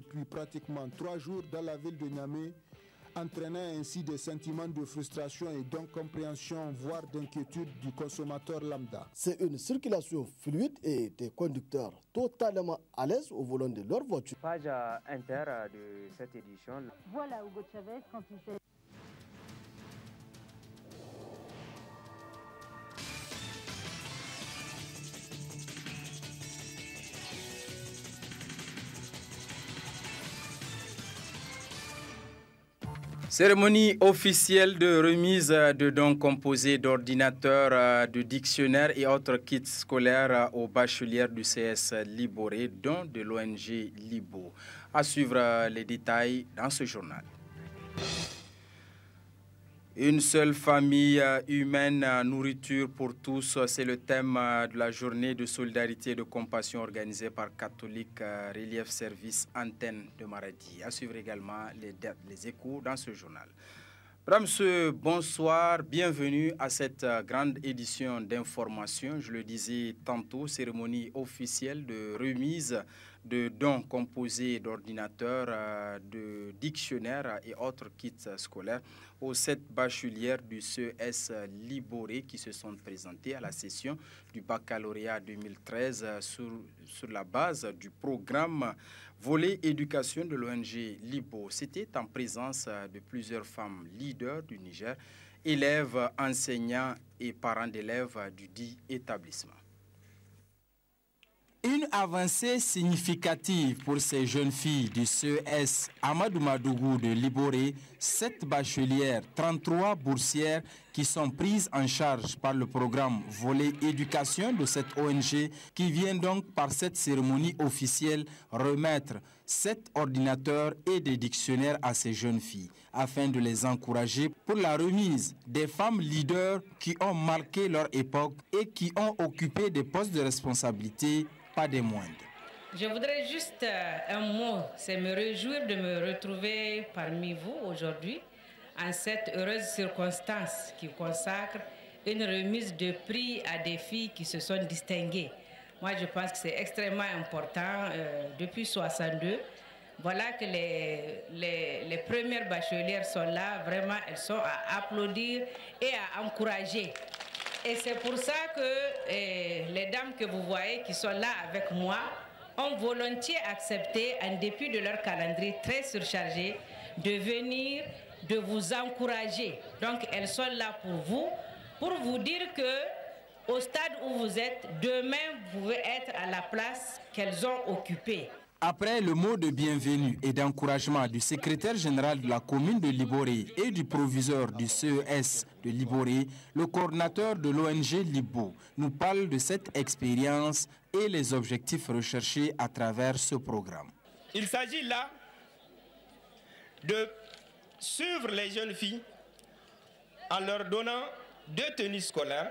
depuis pratiquement 3 jours dans la ville de Niamey, entraînant ainsi des sentiments de frustration et d'incompréhension, voire d'inquiétude du consommateur lambda. C'est une circulation fluide et des conducteurs totalement à l'aise au volant de leur voiture. Page inter de cette édition. Voilà Hugo Chavez quand il fait... Cérémonie officielle de remise de dons composés d'ordinateurs, de dictionnaires et autres kits scolaires aux bachelières du CS Liboré, dont de l'ONG Libo. À suivre les détails dans ce journal. Une seule famille humaine, nourriture pour tous, c'est le thème de la journée de solidarité et de compassion organisée par Catholique Relief Service Antenne de Maradi. À suivre également les échos dans ce journal. Mesdames, Messieurs, bonsoir, bienvenue à cette grande édition d'information. Je le disais tantôt, cérémonie officielle de remise de dons composés d'ordinateurs, de dictionnaires et autres kits scolaires aux 7 bachelières du CES Liboré qui se sont présentées à la session du baccalauréat 2013 sur la base du programme volet éducation de l'ONG Libo. C'était en présence de plusieurs femmes leaders du Niger, élèves, enseignants et parents d'élèves du dit établissement. Une avancée significative pour ces jeunes filles du CES Amadou Madougou de Liboré, 7 bachelières, 33 boursières qui sont prises en charge par le programme volet éducation de cette ONG qui vient donc par cette cérémonie officielle remettre 7 ordinateurs et des dictionnaires à ces jeunes filles afin de les encourager pour la remise des femmes leaders qui ont marqué leur époque et qui ont occupé des postes de responsabilité pas des moindres. Je voudrais juste un mot, c'est me réjouir de me retrouver parmi vous aujourd'hui en cette heureuse circonstance qui consacre une remise de prix à des filles qui se sont distinguées. Moi, je pense que c'est extrêmement important. Depuis 62, voilà que les premières bachelières sont là. Vraiment, elles sont à applaudir et à encourager. Et c'est pour ça que les dames que vous voyez qui sont là avec moi ont volontiers accepté, en dépit de leur calendrier très surchargé, de venir, de vous encourager. Donc elles sont là pour vous dire que au stade où vous êtes, demain vous pouvez être à la place qu'elles ont occupée. Après le mot de bienvenue et d'encouragement du secrétaire général de la commune de Liboré et du proviseur du CES de Liboré, le coordinateur de l'ONG Libo nous parle de cette expérience et les objectifs recherchés à travers ce programme. Il s'agit là de suivre les jeunes filles en leur donnant 2 tenues scolaires,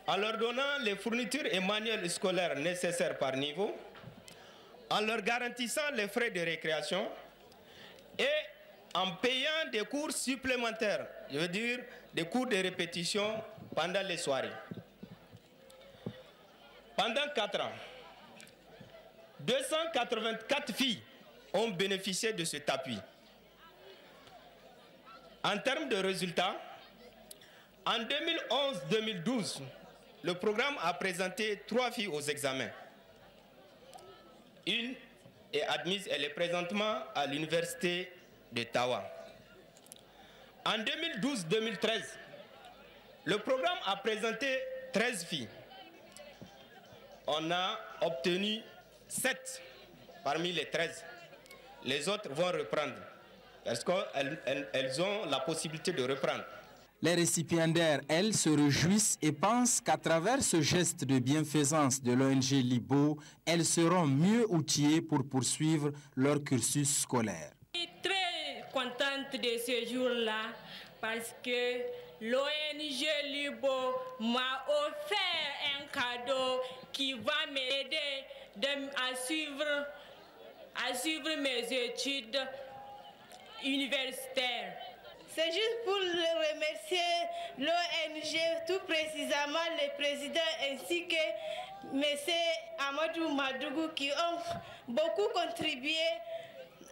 en leur donnant les fournitures et manuels scolaires nécessaires par niveau, en leur garantissant les frais de récréation et en payant des cours supplémentaires, je veux dire des cours de répétition pendant les soirées. Pendant 4 ans, 284 filles ont bénéficié de cet appui. En termes de résultats, en 2011-2012, le programme a présenté 3 filles aux examens. Une est admise, elle est présentement à l'université d'Ottawa. En 2012-2013, le programme a présenté 13 filles. On a obtenu 7 parmi les 13. Les autres vont reprendre parce qu'elles ont la possibilité de reprendre. Les récipiendaires, elles, se réjouissent et pensent qu'à travers ce geste de bienfaisance de l'ONG Libo, elles seront mieux outillées pour poursuivre leur cursus scolaire. Je suis très contente de ce jour-là parce que l'ONG Libo m'a offert un cadeau qui va m'aider à suivre mes études universitaires. C'est juste pour remercier l'ONG, tout précisément le président ainsi que M. Amadou Madougou qui ont beaucoup contribué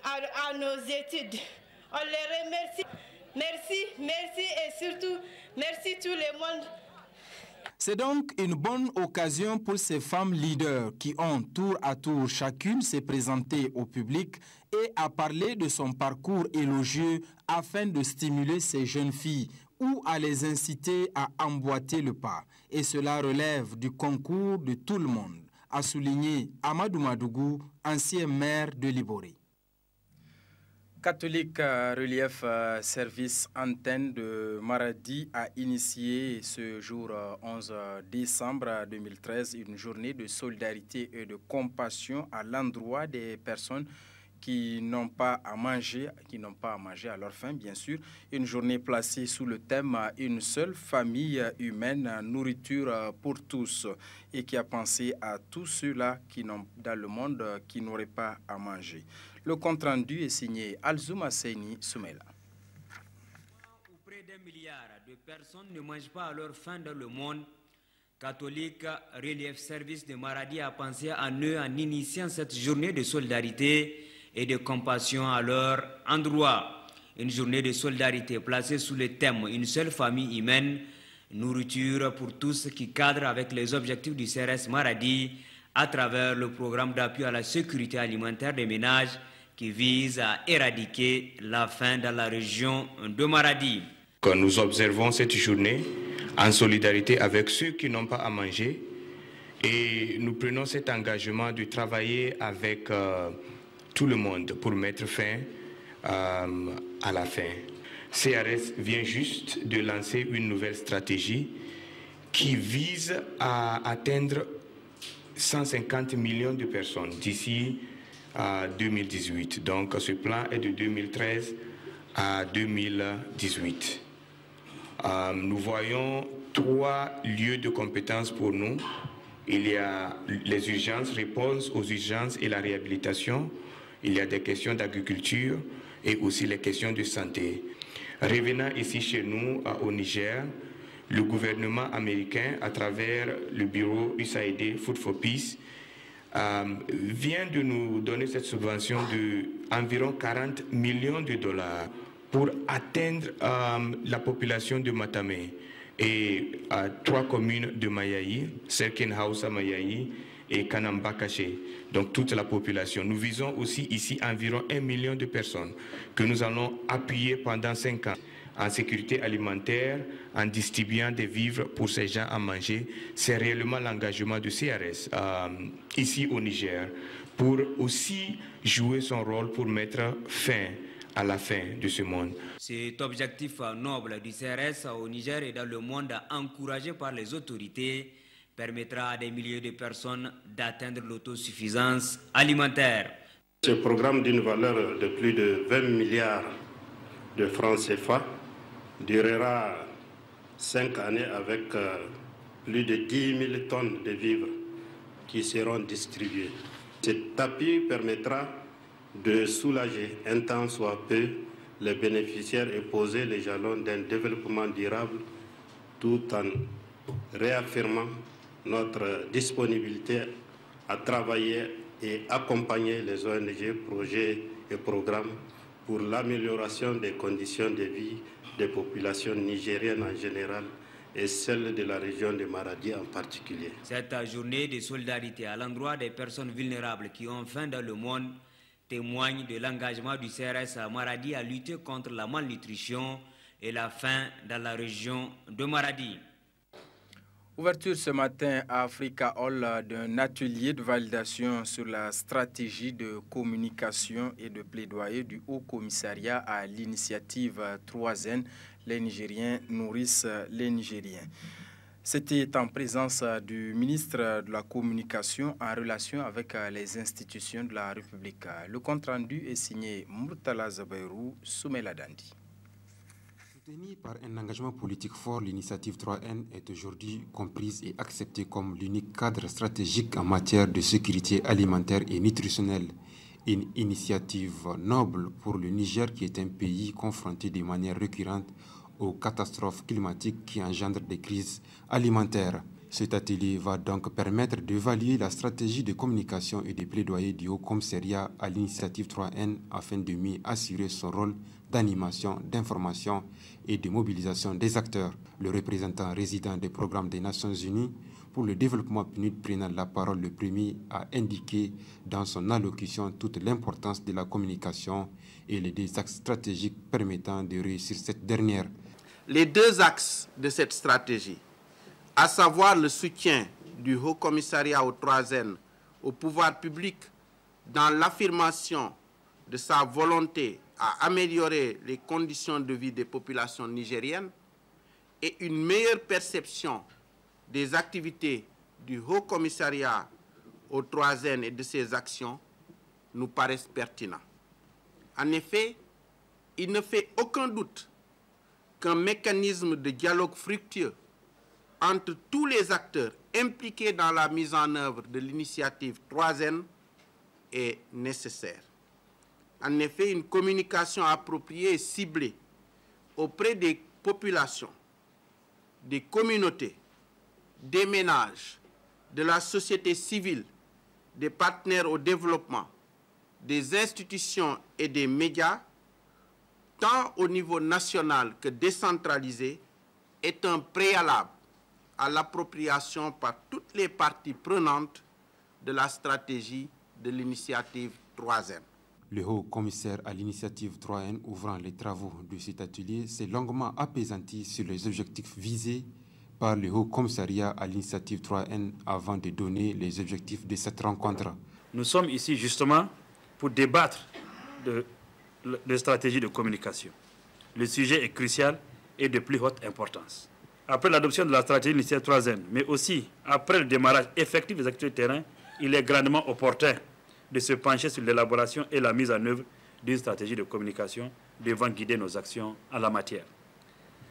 à nos études. On les remercie. Merci et surtout merci tout le monde. C'est donc une bonne occasion pour ces femmes leaders qui ont tour à tour chacune s'est présentée au public et a parlé de son parcours élogieux afin de stimuler ces jeunes filles ou à les inciter à emboîter le pas. Et cela relève du concours de tout le monde, a souligné Amadou Madougou, ancien maire de Liboré. Catholique Relief Service Antenne de Maradi a initié ce jour 11 décembre 2013 une journée de solidarité et de compassion à l'endroit des personnes qui n'ont pas à manger à leur faim, bien sûr. Une journée placée sous le thème « Une seule famille humaine, nourriture pour tous » et qui a pensé à tous ceux-là dans le monde qui n'auraient pas à manger. Le compte-rendu est signé Alzouma Seyni Soumela. Près d'1 milliard de personnes ne mangent pas à leur faim dans le monde. Catholique Relief Service de Maradi a pensé à eux en initiant cette journée de solidarité et de compassion à leur endroit. Une journée de solidarité placée sous le thème « Une seule famille humaine, nourriture pour tous » qui cadre avec les objectifs du CRS Maradi à travers le programme d'appui à la sécurité alimentaire des ménages qui vise à éradiquer la faim dans la région de Maradi. Quand nous observons cette journée en solidarité avec ceux qui n'ont pas à manger et nous prenons cet engagement de travailler avec tout le monde pour mettre fin à la faim. CRS vient juste de lancer une nouvelle stratégie qui vise à atteindre 150 millions de personnes d'ici à 2018. Donc ce plan est de 2013 à 2018. Nous voyons 3 lieux de compétences pour nous. Il y a les urgences, réponse aux urgences et la réhabilitation. Il y a des questions d'agriculture et aussi les questions de santé. Revenant ici chez nous au Niger, le gouvernement américain, à travers le bureau USAID Food for Peace, vient de nous donner cette subvention d'environ 40 millions de dollars pour atteindre la population de Matamé et 3 communes de Mayaï, Serkenhausa Mayaï et Kanambakaché, donc toute la population. Nous visons aussi ici environ 1 million de personnes que nous allons appuyer pendant 5 ans en sécurité alimentaire, en distribuant des vivres pour ces gens à manger. C'est réellement l'engagement du CRS ici au Niger pour aussi jouer son rôle pour mettre fin à la fin de ce monde. Cet objectif noble du CRS au Niger et dans le monde encouragé par les autorités permettra à des milliers de personnes d'atteindre l'autosuffisance alimentaire. Ce programme d'une valeur de plus de 20 milliards de francs CFA durera 5 années avec plus de 10 000 tonnes de vivres qui seront distribués. Cet appui permettra de soulager un temps soit peu les bénéficiaires et poser les jalons d'un développement durable tout en réaffirmant notre disponibilité à travailler et accompagner les ONG, projets et programmes pour l'amélioration des conditions de vie des populations nigériennes en général et celles de la région de Maradi en particulier. Cette journée de solidarité à l'endroit des personnes vulnérables qui ont faim dans le monde témoigne de l'engagement du CRS à Maradi à lutter contre la malnutrition et la faim dans la région de Maradi. Ouverture ce matin à Africa Hall d'un atelier de validation sur la stratégie de communication et de plaidoyer du Haut Commissariat à l'initiative 3N. Les Nigériens nourrissent les Nigériens. C'était en présence du ministre de la Communication en relation avec les institutions de la République. Le compte-rendu est signé Murtala Zabayrou, Soumela Dandi. Soutenue par un engagement politique fort, l'initiative 3N est aujourd'hui comprise et acceptée comme l'unique cadre stratégique en matière de sécurité alimentaire et nutritionnelle. Une initiative noble pour le Niger qui est un pays confronté de manière récurrente aux catastrophes climatiques qui engendrent des crises alimentaires. Cet atelier va donc permettre d'évaluer la stratégie de communication et de plaidoyer du Haut-Commissariat à l'initiative 3N afin de mieux assurer son rôle d'animation, d'information et de mobilisation des acteurs. Le représentant résident des programmes des Nations Unies pour le développement PNUD prenant la parole le premier a indiqué dans son allocution toute l'importance de la communication et les deux axes stratégiques permettant de réussir cette dernière. Les deux axes de cette stratégie, à savoir le soutien du Haut Commissariat au 3N au pouvoir public dans l'affirmation de sa volonté à améliorer les conditions de vie des populations nigériennes et une meilleure perception des activités du Haut Commissariat au 3N et de ses actions, nous paraissent pertinents. En effet, il ne fait aucun doute qu'un mécanisme de dialogue fructueux entre tous les acteurs impliqués dans la mise en œuvre de l'initiative 3N est nécessaire. En effet, une communication appropriée et ciblée auprès des populations, des communautés, des ménages, de la société civile, des partenaires au développement, des institutions et des médias, tant au niveau national que décentralisé, est un préalable à l'appropriation par toutes les parties prenantes de la stratégie de l'initiative 3N. Le haut-commissaire à l'initiative 3N ouvrant les travaux de cet atelier s'est longuement appesanti sur les objectifs visés par le haut-commissariat à l'initiative 3N avant de donner les objectifs de cette rencontre. Nous sommes ici justement pour débattre de stratégie de communication. Le sujet est crucial et de plus haute importance. Après l'adoption de la stratégie de l'initiative 3N, mais aussi après le démarrage effectif des activités de terrain, il est grandement opportun de se pencher sur l'élaboration et la mise en œuvre d'une stratégie de communication devant guider nos actions en la matière.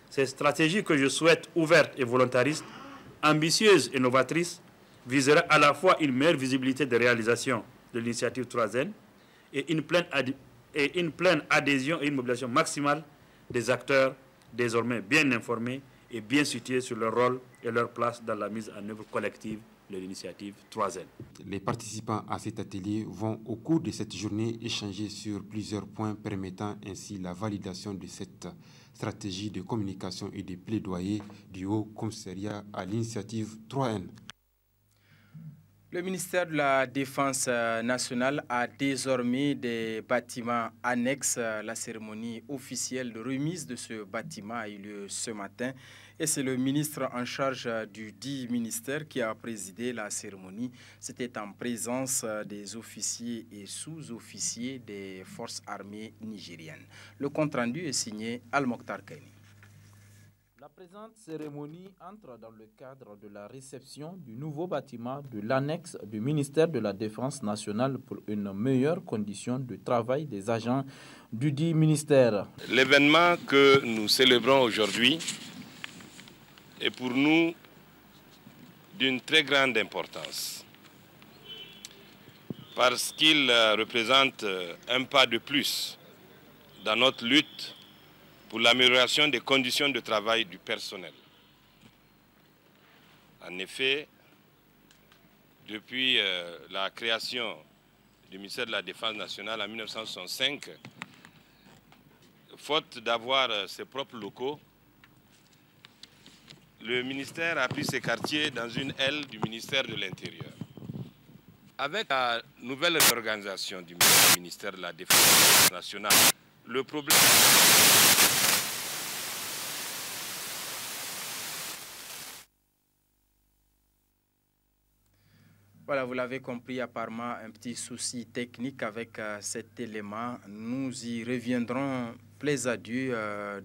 Cette stratégie que je souhaite ouverte et volontariste, ambitieuse et novatrice, visera à la fois une meilleure visibilité de réalisation de l'initiative 3N et une pleine adhésion et une mobilisation maximale des acteurs désormais bien informés et bien situés sur leur rôle et leur place dans la mise en œuvre collective de l'initiative 3N. Les participants à cet atelier vont au cours de cette journée échanger sur plusieurs points permettant ainsi la validation de cette stratégie de communication et de plaidoyer du Haut-Commissariat à l'initiative 3N. Le ministère de la Défense nationale a désormais des bâtiments annexes. La cérémonie officielle de remise de ce bâtiment a eu lieu ce matin. Et c'est le ministre en charge du dit ministère qui a présidé la cérémonie. C'était en présence des officiers et sous-officiers des forces armées nigériennes. Le compte-rendu est signé Al-Mokhtar Kaini. La présente cérémonie entre dans le cadre de la réception du nouveau bâtiment de l'annexe du ministère de la Défense nationale pour une meilleure condition de travail des agents du dit ministère. L'événement que nous célébrons aujourd'hui est pour nous d'une très grande importance parce qu'il représente un pas de plus dans notre lutte pour l'amélioration des conditions de travail du personnel. En effet, depuis la création du ministère de la Défense nationale en 1965, faute d'avoir ses propres locaux, le ministère a pris ses quartiers dans une aile du ministère de l'Intérieur. Avec la nouvelle organisation du ministère de la Défense nationale, le problème... Voilà, vous l'avez compris, apparemment un petit souci technique avec cet élément. Nous y reviendrons plaise à Dieu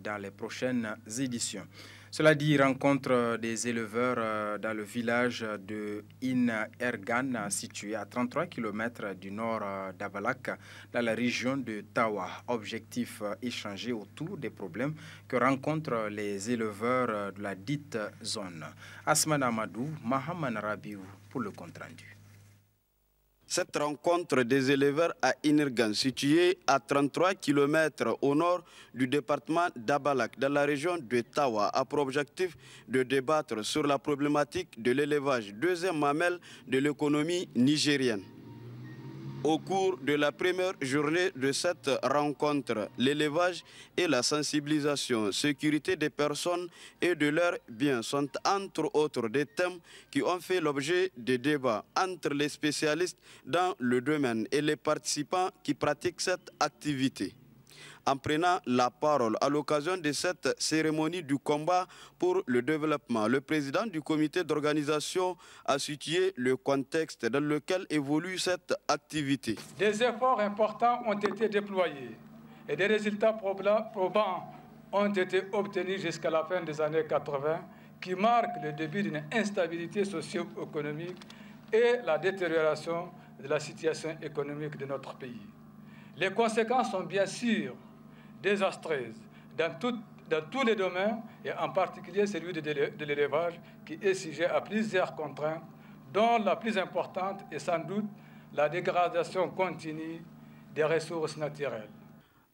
dans les prochaines éditions. Cela dit, rencontre des éleveurs dans le village de In-Ergan, situé à 33 km du nord d'Abalak, dans la région de Tawa. Objectif échanger autour des problèmes que rencontrent les éleveurs de la dite zone. Asman Amadou, Mahaman Rabiou pour le compte-rendu. Cette rencontre des éleveurs à Inirgan, située à 33 km au nord du département d'Abalak, dans la région de Tawa, a pour objectif de débattre sur la problématique de l'élevage, deuxième mamelle de l'économie nigérienne. Au cours de la première journée de cette rencontre, l'élevage et la sensibilisation, sécurité des personnes et de leurs biens sont entre autres des thèmes qui ont fait l'objet de débats entre les spécialistes dans le domaine et les participants qui pratiquent cette activité. En prenant la parole à l'occasion de cette cérémonie du combat pour le développement, le président du comité d'organisation a situé le contexte dans lequel évolue cette activité. Des efforts importants ont été déployés et des résultats probants ont été obtenus jusqu'à la fin des années 80 qui marquent le début d'une instabilité socio-économique et la détérioration de la situation économique de notre pays. Les conséquences sont bien sûr désastreuses dans tous les domaines et en particulier celui de l'élevage qui est sujet à plusieurs contraintes dont la plus importante est sans doute la dégradation continue des ressources naturelles.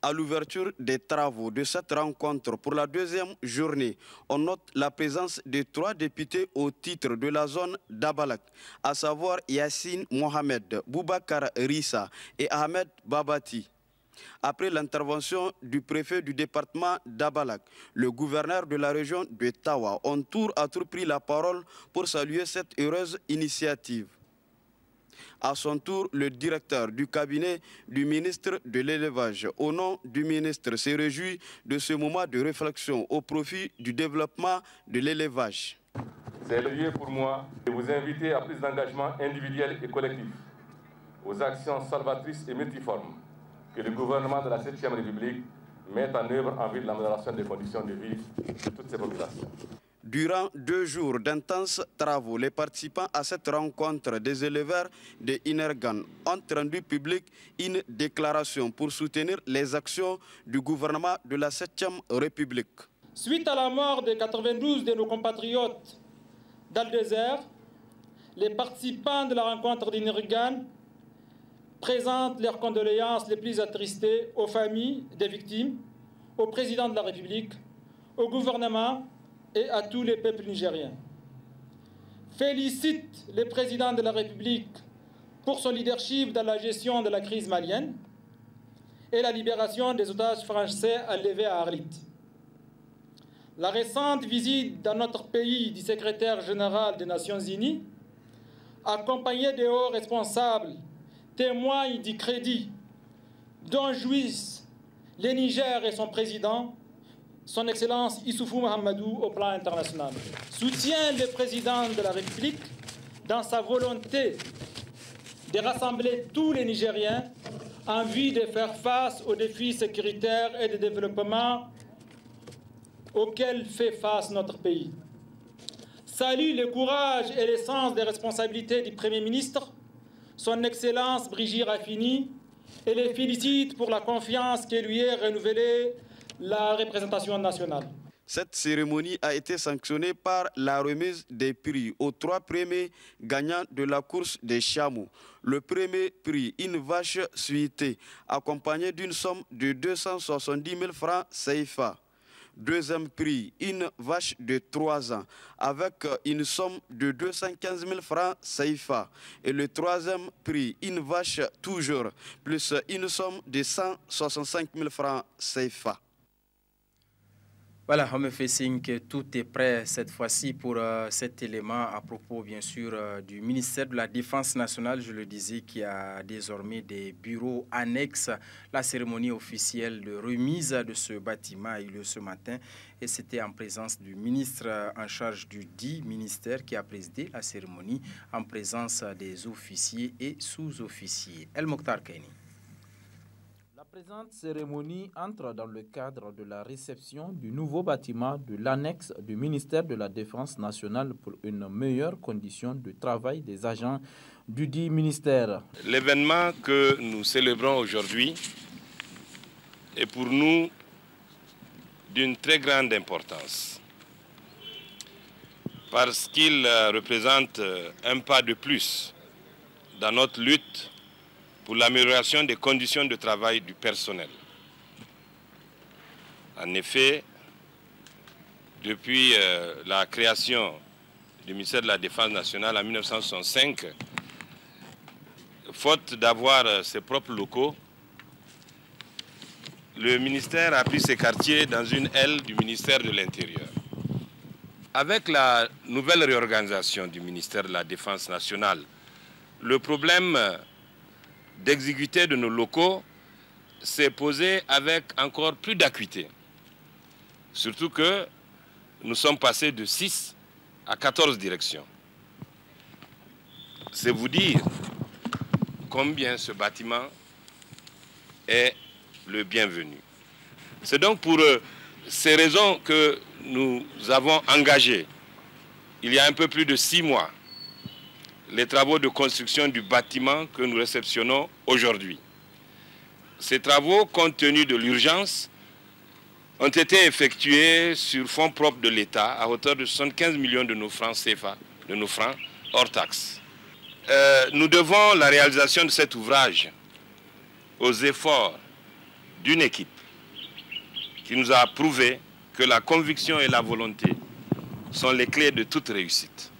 À l'ouverture des travaux de cette rencontre pour la deuxième journée, on note la présence de 3 députés au titre de la zone d'Abalak, à savoir Yassine Mohamed, Boubacar Rissa et Ahmed Babati. Après l'intervention du préfet du département d'Abalak, le gouverneur de la région de Tawa ont tour à tour pris la parole pour saluer cette heureuse initiative. À son tour, le directeur du cabinet du ministre de l'élevage, au nom du ministre, s'est réjoui de ce moment de réflexion au profit du développement de l'élevage. C'est le lieu pour moi de vous inviter à plus d'engagement individuel et collectif aux actions salvatrices et multiformes que le gouvernement de la 7e République met en œuvre en vue de l'amélioration des conditions de vie de toutes ces populations. Durant 2 jours d'intenses travaux, les participants à cette rencontre des éleveurs de Inirgan ont rendu public une déclaration pour soutenir les actions du gouvernement de la 7e République. Suite à la mort de 92 de nos compatriotes dans le désert, les participants de la rencontre d'Inirgan présentent leurs condoléances les plus attristées aux familles des victimes, au président de la République, au gouvernement et à tous les peuples nigériens. Félicite le président de la République pour son leadership dans la gestion de la crise malienne et la libération des otages français enlevés à Arlit. La récente visite dans notre pays du secrétaire général des Nations Unies, accompagné des hauts responsables, témoigne du crédit dont jouissent le Niger et son président, son Excellence Issoufou Mahamadou, au plan international. Soutient le président de la République dans sa volonté de rassembler tous les Nigériens en vue de faire face aux défis sécuritaires et de développement auxquels fait face notre pays. Salue le courage et le sens des responsabilités du Premier ministre, son Excellence Brigitte Raffini, et les félicite pour la confiance qui lui est renouvelée la représentation nationale. Cette cérémonie a été sanctionnée par la remise des prix aux 3 premiers gagnants de la course des chameaux. Le premier prix, une vache suitée, accompagnée d'une somme de 270 000 francs CFA. Deuxième prix, une vache de 3 ans avec une somme de 215 000 francs CFA. Et le troisième prix, une vache toujours, plus une somme de 165 000 francs CFA. Voilà, on me fait signe que tout est prêt cette fois-ci pour cet élément à propos, bien sûr, du ministère de la Défense nationale. Je le disais, qui a désormais des bureaux annexes. La cérémonie officielle de remise de ce bâtiment a eu lieu ce matin et c'était en présence du ministre en charge du dit ministère qui a présidé la cérémonie en présence des officiers et sous-officiers. El Mokhtar Kaini. La présente cérémonie entre dans le cadre de la réception du nouveau bâtiment de l'annexe du ministère de la Défense nationale pour une meilleure condition de travail des agents du dit ministère. L'événement que nous célébrons aujourd'hui est pour nous d'une très grande importance parce qu'il représente un pas de plus dans notre lutte pour l'amélioration des conditions de travail du personnel. En effet, depuis la création du ministère de la Défense nationale en 1965, faute d'avoir ses propres locaux, le ministère a pris ses quartiers dans une aile du ministère de l'Intérieur. Avec la nouvelle réorganisation du ministère de la Défense nationale, le problème d'exiguïté de nos locaux s'est posé avec encore plus d'acuité. Surtout que nous sommes passés de 6 à 14 directions. C'est vous dire combien ce bâtiment est le bienvenu. C'est donc pour ces raisons que nous avons engagé, il y a un peu plus de 6 mois, les travaux de construction du bâtiment que nous réceptionnons aujourd'hui. Ces travaux, compte tenu de l'urgence, ont été effectués sur fonds propres de l'État à hauteur de 75 millions de nos francs CFA, de nos francs hors taxes. Nous devons la réalisation de cet ouvrage aux efforts d'une équipe qui nous a prouvé que la conviction et la volonté sont les clés de toute réussite.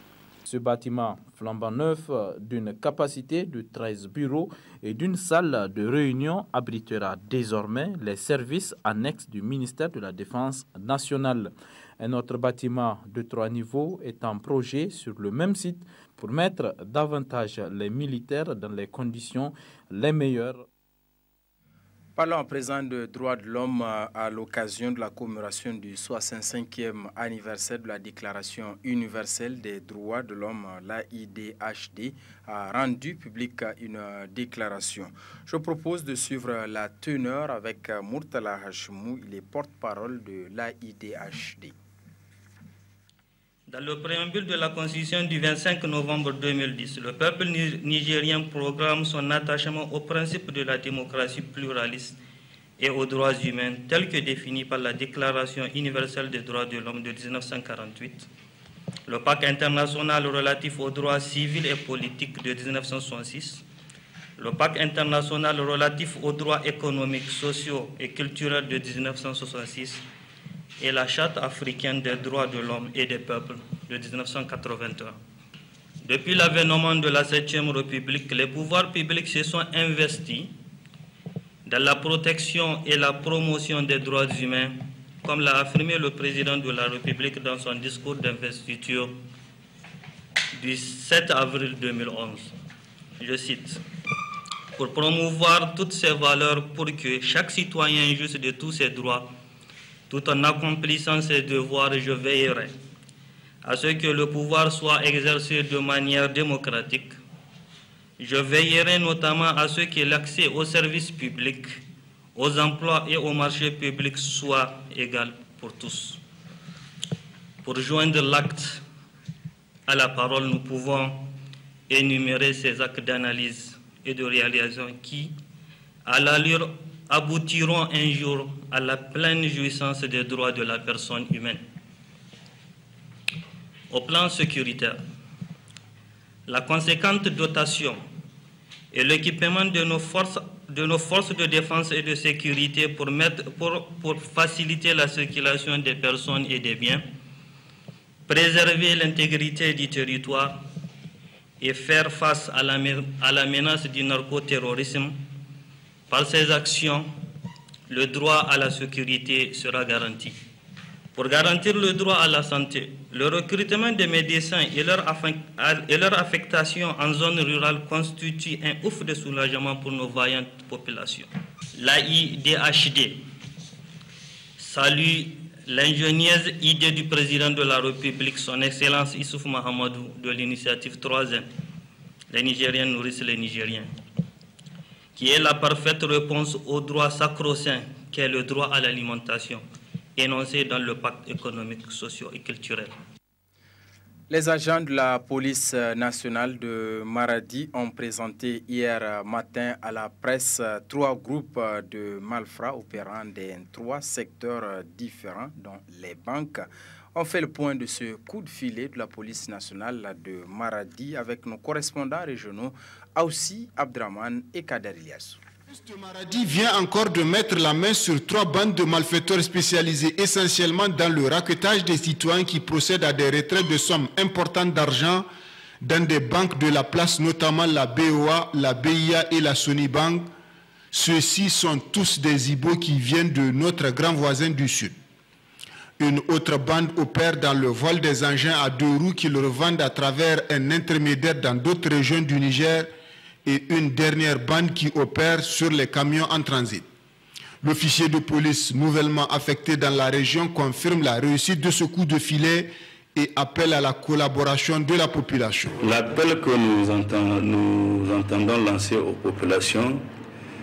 Ce bâtiment flambant neuf d'une capacité de 13 bureaux et d'une salle de réunion abritera désormais les services annexes du ministère de la Défense nationale. Un autre bâtiment de 3 niveaux est en projet sur le même site pour mettre davantage les militaires dans les conditions les meilleures. Parlons à présent de droits de l'homme à l'occasion de la commémoration du 65e anniversaire de la Déclaration universelle des droits de l'homme, l'AIDHD, a rendu publique une déclaration. Je propose de suivre la teneur avec Murtala Hashimou, il est porte-parole de l'AIDHD. Dans le préambule de la Constitution du 25 novembre 2010, le peuple nigérien proclame son attachement au principe de la démocratie pluraliste et aux droits humains tels que définis par la Déclaration universelle des droits de l'homme de 1948, le Pacte international relatif aux droits civils et politiques de 1966, le Pacte international relatif aux droits économiques, sociaux et culturels de 1966, et la Charte africaine des droits de l'homme et des peuples de 1981. Depuis l'avènement de la 7e République, les pouvoirs publics se sont investis dans la protection et la promotion des droits humains, comme l'a affirmé le président de la République dans son discours d'investiture du 7 avril 2011. Je cite, « Pour promouvoir toutes ces valeurs pour que chaque citoyen jouisse de tous ses droits, tout en accomplissant ses devoirs, je veillerai à ce que le pouvoir soit exercé de manière démocratique. Je veillerai notamment à ce que l'accès aux services publics, aux emplois et aux marchés publics soit égal pour tous. » Pour joindre l'acte à la parole, nous pouvons énumérer ces actes d'analyse et de réalisation qui, à l'allure, aboutiront un jour à la pleine jouissance des droits de la personne humaine. Au plan sécuritaire, la conséquente dotation et l'équipement de nos forces de défense et de sécurité pour faciliter la circulation des personnes et des biens, préserver l'intégrité du territoire et faire face à la menace du narcoterrorisme. Par ces actions, le droit à la sécurité sera garanti. Pour garantir le droit à la santé, le recrutement des médecins et leur affectation en zone rurale constitue un ouf de soulagement pour nos vaillantes populations. L'AIDHD salue l'ingénieuse idée du président de la République, son Excellence Issoufou Mahamadou, de l'initiative 3N, les Nigériens nourrissent les Nigériens, qui est la parfaite réponse au droit sacro-saint qu'est le droit à l'alimentation, énoncé dans le pacte économique, social et culturel. Les agents de la police nationale de Maradi ont présenté hier matin à la presse 3 groupes de malfrats opérant dans 3 secteurs différents, dont les banques, On fait le point de ce coup de filet de la police nationale de Maradi avec nos correspondants régionaux Aoussi Abdraman et Kader Elias. Maradi vient encore de mettre la main sur 3 bandes de malfaiteurs spécialisés essentiellement dans le racketage des citoyens qui procèdent à des retraits de sommes importantes d'argent dans des banques de la place, notamment la BOA, la BIA et la Sony Bank. Ceux-ci sont tous des Ibo qui viennent de notre grand voisin du Sud. Une autre bande opère dans le vol des engins à 2 roues qu'ils revendent à travers un intermédiaire dans d'autres régions du Niger et une dernière bande qui opère sur les camions en transit. L'officier de police nouvellement affecté dans la région confirme la réussite de ce coup de filet et appelle à la collaboration de la population. L'appel que nous entendons lancer aux populations,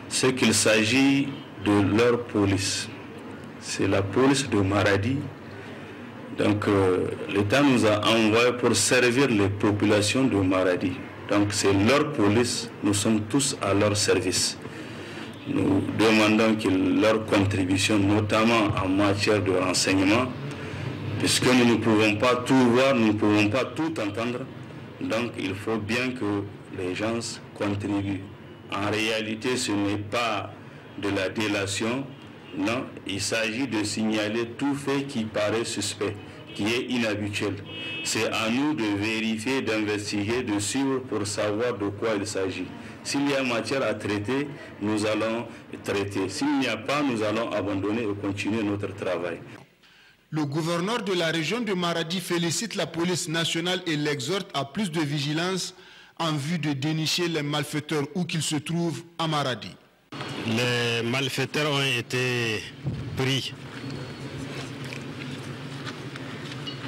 c'est qu'il s'agit de leur police. C'est la police de Maradi. Donc l'État nous a envoyé pour servir les populations de Maradi. Donc c'est leur police, nous sommes tous à leur service. Nous demandons leur contribution, notamment en matière de renseignement, puisque nous ne pouvons pas tout voir, nous ne pouvons pas tout entendre. Donc il faut bien que les gens contribuent. En réalité, ce n'est pas de la délation, non, il s'agit de signaler tout fait qui paraît suspect, qui est inhabituel. C'est à nous de vérifier, d'investiguer, de suivre pour savoir de quoi il s'agit. S'il y a matière à traiter, nous allons traiter. S'il n'y a pas, nous allons abandonner et continuer notre travail. Le gouverneur de la région de Maradi félicite la police nationale et l'exhorte à plus de vigilance en vue de dénicher les malfaiteurs où qu'ils se trouvent à Maradi. Les malfaiteurs ont été pris.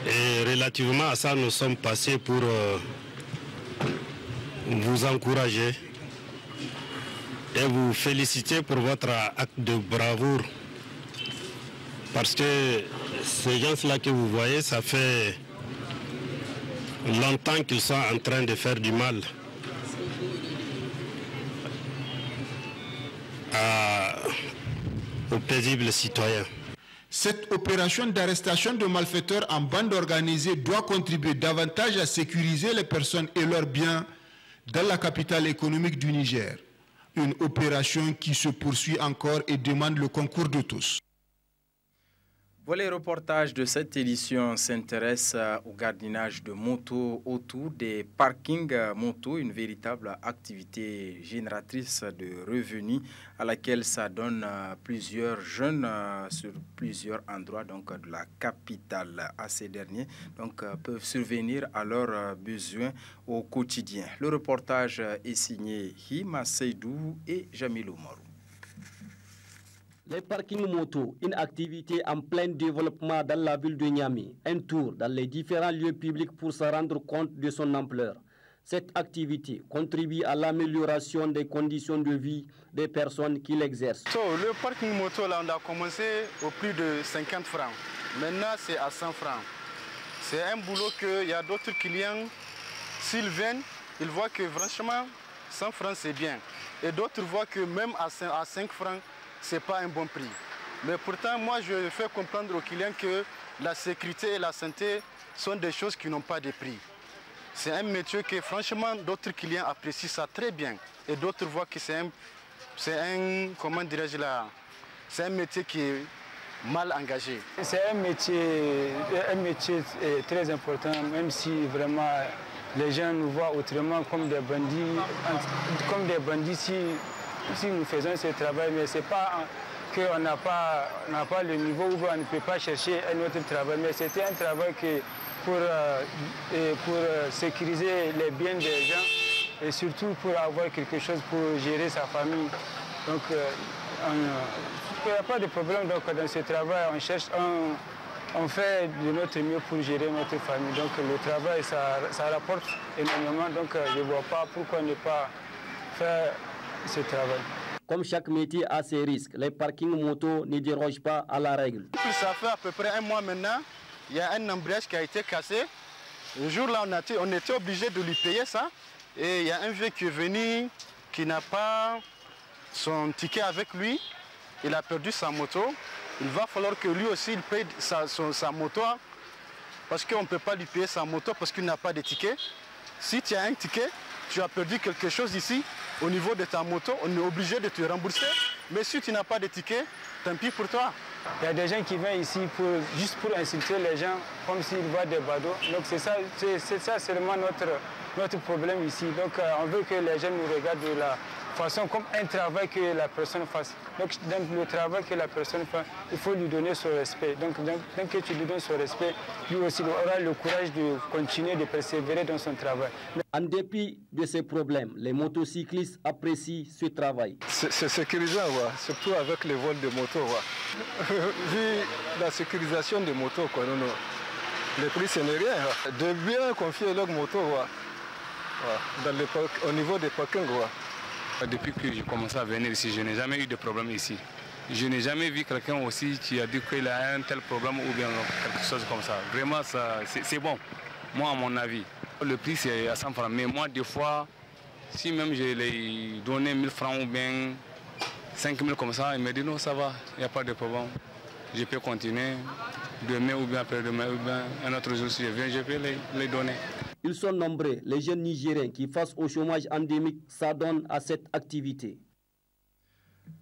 Et relativement à ça, nous sommes passés pour vous encourager et vous féliciter pour votre acte de bravoure. Parce que ces gens-là que vous voyez, ça fait longtemps qu'ils sont en train de faire du mal aux paisibles citoyens. Cette opération d'arrestation de malfaiteurs en bande organisée doit contribuer davantage à sécuriser les personnes et leurs biens dans la capitale économique du Niger. Une opération qui se poursuit encore et demande le concours de tous. Voilà, les reportages de cette édition s'intéressent au gardiennage de motos autour des parkings motos, une véritable activité génératrice de revenus à laquelle s'adonnent plusieurs jeunes sur plusieurs endroits donc, de la capitale. À ces derniers peuvent survenir à leurs besoins au quotidien. Le reportage est signé Hima Seydou et Jamilou Morou. Les parkings moto, une activité en plein développement dans la ville de Niamey. Un tour dans les différents lieux publics pour se rendre compte de son ampleur. Cette activité contribue à l'amélioration des conditions de vie des personnes qui l'exercent. Le parking moto, là, on a commencé au prix de 50 francs. Maintenant, c'est à 100 francs. C'est un boulot qu'il y a d'autres clients, s'ils viennent, ils voient que franchement, 100 francs, c'est bien. Et d'autres voient que même à 5 francs, ce n'est pas un bon prix. Mais pourtant, moi, je fais comprendre aux clients que la sécurité et la santé sont des choses qui n'ont pas de prix. C'est un métier que, franchement, d'autres clients apprécient ça très bien. Et d'autres voient que c'est un métier qui est mal engagé. C'est un métier très important, même si vraiment les gens nous voient autrement comme des bandits, si nous faisons ce travail, mais ce n'est pas qu'on n'a pas le niveau où on ne peut pas chercher un autre travail, mais c'était un travail pour sécuriser les biens des gens et surtout pour avoir quelque chose pour gérer sa famille. Donc il n'y a pas de problème dans ce travail, on fait de notre mieux pour gérer notre famille. Donc le travail, ça rapporte énormément, donc je ne vois pas pourquoi ne pas faire ce travail. Comme chaque métier a ses risques, les parkings moto ne dérogent pas à la règle. Ça fait à peu près un mois maintenant, il y a un embrayage qui a été cassé. Le jour-là, on était obligé de lui payer ça. Et il y a un vieux qui est venu, qui n'a pas son ticket avec lui. Il a perdu sa moto. Il va falloir que lui aussi il paye sa moto parce qu'on ne peut pas lui payer sa moto parce qu'il n'a pas de ticket. Si tu as un ticket, tu as perdu quelque chose ici, au niveau de ta moto, on est obligé de te rembourser. Mais si tu n'as pas de ticket, tant pis pour toi. Il y a des gens qui viennent ici juste pour insulter les gens, comme s'ils voient des badauds. Donc c'est ça seulement notre problème ici. Donc on veut que les gens nous regardent de la façon comme un travail que la personne fasse. Donc dans le travail que la personne fait, il faut lui donner son respect. Donc dès que tu lui donnes son respect, lui aussi aura le courage de continuer, de persévérer dans son travail. En dépit de ces problèmes, les motocyclistes apprécient ce travail. C'est sécurisant, surtout avec les vols de motos. Vu la sécurisation des motos, le prix ce n'est rien. De bien confier leur moto au niveau des parkings. Depuis que j'ai commencé à venir ici, je n'ai jamais eu de problème ici. Je n'ai jamais vu quelqu'un aussi qui a dit qu'il a un tel problème ou bien quelque chose comme ça. Vraiment, c'est bon, moi à mon avis. Le prix c'est à 100 francs, mais moi des fois, si même je lui donnais 1000 francs ou bien 5000 comme ça, il me dit non ça va, il n'y a pas de problème. Je peux continuer demain ou bien après-demain ou bien un autre jour si je viens, je peux les donner. Ils sont nombreux, les jeunes Nigériens qui, face au chômage endémique, s'adonnent à cette activité.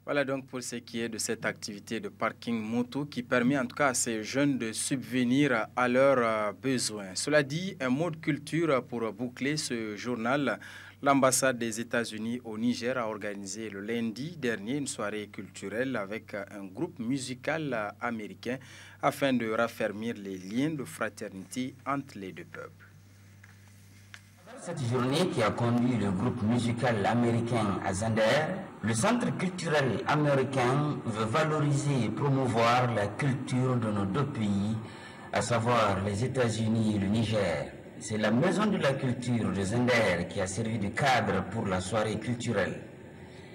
Voilà donc pour ce qui est de cette activité de parking moto qui permet en tout cas à ces jeunes de subvenir à leurs besoins. Cela dit, un mot de culture pour boucler ce journal. L'ambassade des États-Unis au Niger a organisé le lundi dernier une soirée culturelle avec un groupe musical américain afin de raffermir les liens de fraternité entre les deux peuples. Cette journée qui a conduit le groupe musical américain à Zander, le Centre culturel américain veut valoriser et promouvoir la culture de nos deux pays, à savoir les États-Unis et le Niger. C'est la Maison de la Culture de Zander qui a servi de cadre pour la soirée culturelle.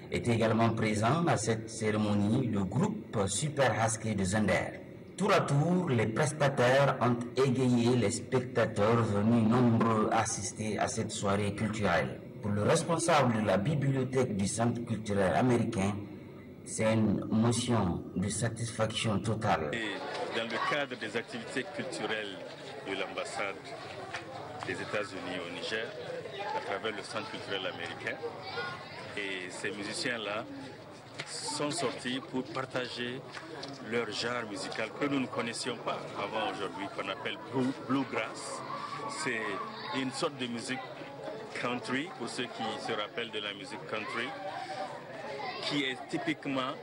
Est également présent à cette cérémonie le groupe Super Husky de Zander. Tour à tour, les prestataires ont égayé les spectateurs venus nombreux assister à cette soirée culturelle. Pour le responsable de la bibliothèque du Centre culturel américain, c'est une motion de satisfaction totale. Et dans le cadre des activités culturelles de l'ambassade des États-Unis au Niger, à travers le Centre culturel américain, et ces musiciens-là sont sortis pour partager leur genre musical que nous ne connaissions pas avant aujourd'hui, qu'on appelle bluegrass. C'est une sorte de musique country, pour ceux qui se rappellent de la musique country, qui est typiquement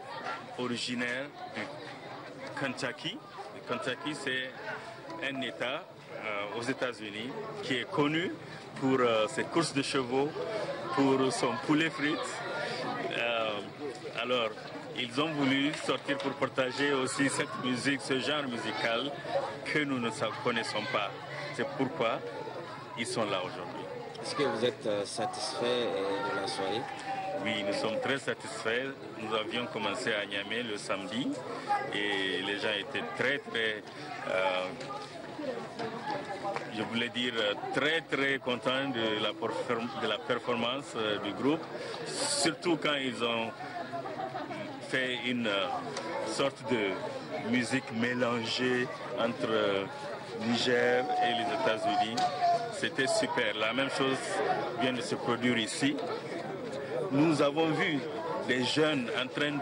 originaire du Kentucky. Le Kentucky, c'est un État aux États-Unis qui est connu pour ses courses de chevaux, pour son poulet frites. Alors, ils ont voulu sortir pour partager aussi cette musique, ce genre musical que nous ne connaissons pas. C'est pourquoi ils sont là aujourd'hui. Est-ce que vous êtes satisfait de la soirée? Oui, nous sommes très satisfaits. Nous avions commencé à Niamey le samedi et les gens étaient très je voulais dire très contents de la performance du groupe, surtout quand ils ont fait une sorte de musique mélangée entre Niger et les États-Unis. C'était super. La même chose vient de se produire ici. Nous avons vu des jeunes en train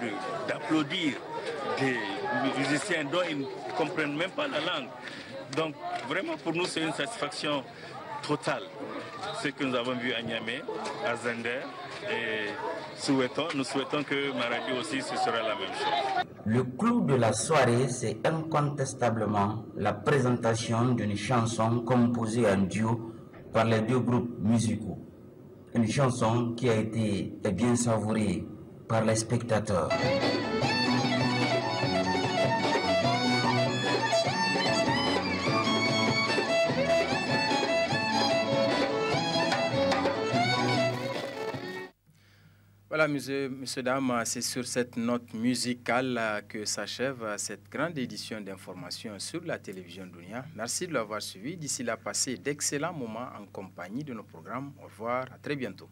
d'applaudir des musiciens dont ils ne comprennent même pas la langue. Donc vraiment pour nous c'est une satisfaction totale ce que nous avons vu à Niamey, à Zander, et nous souhaitons que Maradi aussi ce sera la même chose. Le clou de la soirée, c'est incontestablement la présentation d'une chanson composée en duo par les deux groupes musicaux. Une chanson qui a été bien savourée par les spectateurs. Voilà, messieurs, dames, c'est sur cette note musicale que s'achève cette grande édition d'information sur la télévision Dunia. Merci de l'avoir suivi. D'ici là, passez d'excellents moments en compagnie de nos programmes. Au revoir, à très bientôt.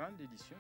grande édition